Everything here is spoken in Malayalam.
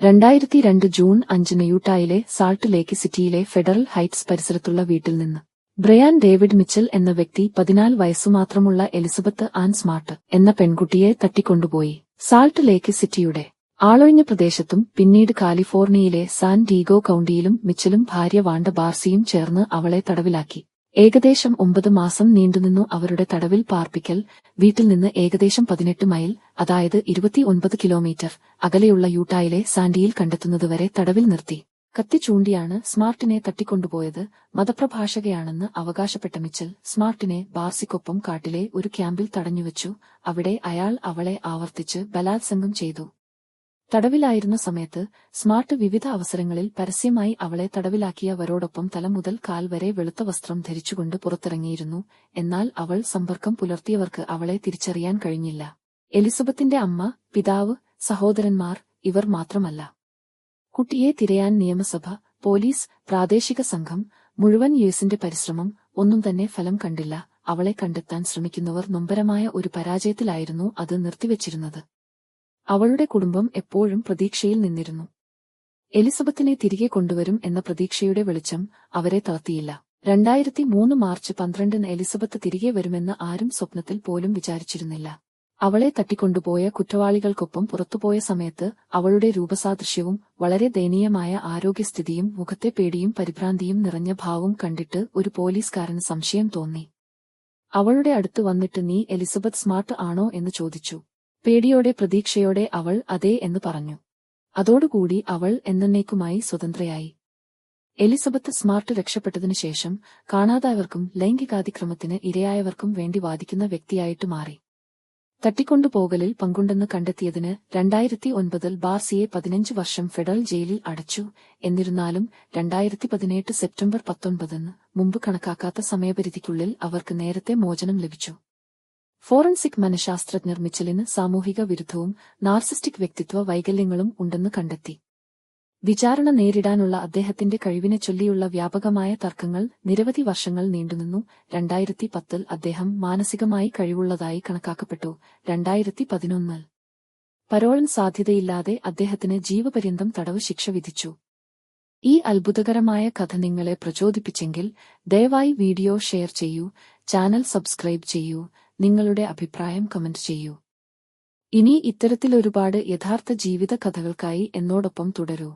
2002 ജൂൺ 5 യൂട്ടായിലെ സാൾട്ട് ലേക്ക് സിറ്റിയിലെ ഫെഡറൽ ഹൈറ്റ്സ് പരിസരത്തുള്ള വീട്ടിൽ നിന്ന് ബ്രയാൻ ഡേവിഡ് മിച്ചൽ എന്ന വ്യക്തി 14 വയസ്സുമാത്രമുള്ള എലിസബത്ത് ആൻ സ്മാർട്ട് എന്ന പെൺകുട്ടിയെ തട്ടിക്കൊണ്ടുപോയി. സാൾട്ട് ലേക്ക് സിറ്റിയുടെ ആളൊഴിഞ്ഞ പ്രദേശത്തും പിന്നീട് കാലിഫോർണിയയിലെ സാൻ ഡീഗോ കൌണ്ടിയിലും മിച്ചലും ഭാര്യ വാണ്ട ബാർസിയും ചേർന്ന് അവളെ തടവിലാക്കി. ഏകദേശം 9 മാസം നീണ്ടുനിന്നു അവരുടെ തടവിൽ പാർപ്പിക്കൽ. വീട്ടിൽ നിന്ന് ഏകദേശം 18 മൈൽ, അതായത് 29 കിലോമീറ്റർ അകലെയുള്ള യൂട്ടായിലെ സാൻഡിയിൽ കണ്ടെത്തുന്നതുവരെ തടവിൽ നിർത്തി. കത്തി ചൂണ്ടിയാണ് സ്മാർട്ടിനെ തട്ടിക്കൊണ്ടുപോയത്. മതപ്രഭാഷകയാണെന്ന് അവകാശപ്പെട്ട മിച്ചൽ സ്മാർട്ടിനെ ബാർസിക്കൊപ്പം കാട്ടിലെ ഒരു ക്യാമ്പിൽ തടഞ്ഞുവച്ചു. അവിടെ അയാൾ അവളെ ആവർത്തിച്ച് ബലാത്സംഗം ചെയ്തു. തടവിലായിരുന്ന സമയത്ത് സ്മാർട്ട് വിവിധ അവസരങ്ങളിൽ പരസ്യമായി അവളെ തടവിലാക്കിയവരോടൊപ്പം തല മുതൽ കാൽ വരെ വെളുത്ത വസ്ത്രം ധരിച്ചുകൊണ്ട് പുറത്തിറങ്ങിയിരുന്നു. എന്നാൽ അവൾ സമ്പർക്കം പുലർത്തിയവർക്ക് അവളെ തിരിച്ചറിയാൻ കഴിഞ്ഞില്ല. എലിസബത്തിന്റെ അമ്മ, പിതാവ്, സഹോദരന്മാർ ഇവർ മാത്രമല്ല. കുട്ടിയെ തിരയാൻ നിയമസഭ, പോലീസ്, പ്രാദേശിക സംഘം, മുഴുവൻ യുഎസിന്റെ പരിശ്രമം ഒന്നും തന്നെ ഫലം കണ്ടില്ല. അവളെ കണ്ടെത്താൻ ശ്രമിക്കുന്നവർ നൊമ്പരമായ ഒരു പരാജയത്തിലായിരുന്നു അത് നിർത്തിവച്ചിരുന്നത്. അവളുടെ കുടുംബം എപ്പോഴും പ്രതീക്ഷയിൽ നിന്നിരുന്നു. എലിസബത്തിനെ തിരികെ കൊണ്ടുവരും എന്ന പ്രതീക്ഷയുടെ വെളിച്ചം അവരെ തളർത്തിയില്ല. 2003 മാർച്ച് 12 എലിസബത്ത് തിരികെ വരുമെന്ന് ആരും സ്വപ്നത്തിൽ പോലും വിചാരിച്ചിരുന്നില്ല. അവളെ തട്ടിക്കൊണ്ടുപോയ കുറ്റവാളികൾക്കൊപ്പം പുറത്തുപോയ സമയത്ത് അവളുടെ രൂപസാദൃശ്യവും വളരെ ദയനീയമായ ആരോഗ്യസ്ഥിതിയും മുഖത്തെ പേടിയും പരിഭ്രാന്തിയും നിറഞ്ഞ ഭാവവും കണ്ടിട്ട് ഒരു പോലീസുകാരന് സംശയം തോന്നി. അവളുടെ അടുത്ത് വന്നിട്ട് "നീ എലിസബത്ത് സ്മാർട്ട് ആണോ?" എന്ന് ചോദിച്ചു. പേടിയോടെ പ്രതീക്ഷയോടെ അവൾ "അതെ" എന്ന് പറഞ്ഞു. അതോടുകൂടി അവൾ എന്നേക്കുമായി സ്വതന്ത്രയായി. എലിസബത്ത് സ്മാർട്ട് രക്ഷപ്പെട്ടതിനു ശേഷം കാണാതായവർക്കും ലൈംഗികാതിക്രമത്തിന് ഇരയായവർക്കും വേണ്ടി വാദിക്കുന്ന വ്യക്തിയായിട്ട് മാറി. തട്ടിക്കൊണ്ടുപോകലിൽ പങ്കുണ്ടെന്ന് കണ്ടെത്തിയതിന് 2009 ബാർസിയെ 15 വർഷം ഫെഡറൽ ജയിലിൽ അടച്ചു. എന്നിരുന്നാലും 2018 സെപ്റ്റംബർ 19 മുമ്പ് കണക്കാക്കാത്ത സമയപരിധിക്കുള്ളിൽ അവർക്ക് നേരത്തെ മോചനം ലഭിച്ചു. ഫോറൻസിക് മനഃശാസ്ത്രജ്ഞർ മിച്ചലിന് സാമൂഹിക വിരുദ്ധവും നാർസിസ്റ്റിക് വ്യക്തിത്വ വൈകല്യങ്ങളും ഉണ്ടെന്ന് കണ്ടെത്തി. വിചാരണ നേരിടാനുള്ള അദ്ദേഹത്തിന്റെ കഴിവിനെ ചൊല്ലിയുള്ള വ്യാപകമായ തർക്കങ്ങൾ നിരവധി വർഷങ്ങൾ നീണ്ടുനിന്നു. 2010 അദ്ദേഹം മാനസികമായി കഴിവുള്ളതായി കണക്കാക്കപ്പെട്ടു. 2011 പരോളിന് സാധ്യതയില്ലാതെ അദ്ദേഹത്തിന് ജീവപര്യന്തം തടവ് ശിക്ഷ വിധിച്ചു. ഈ അത്ഭുതകരമായ കഥ നിങ്ങളെ പ്രചോദിപ്പിച്ചെങ്കിൽ ദയവായി വീഡിയോ ഷെയർ ചെയ്യൂ, ചാനൽ സബ്സ്ക്രൈബ് ചെയ്യൂ, നിങ്ങളുടെ അഭിപ്രായം കമന്റ് ചെയ്യൂ. ഇനി ഇത്തരത്തിലൊരുപാട് യഥാർത്ഥ ജീവിത കഥകൾക്കായി എന്നോടൊപ്പം തുടരൂ.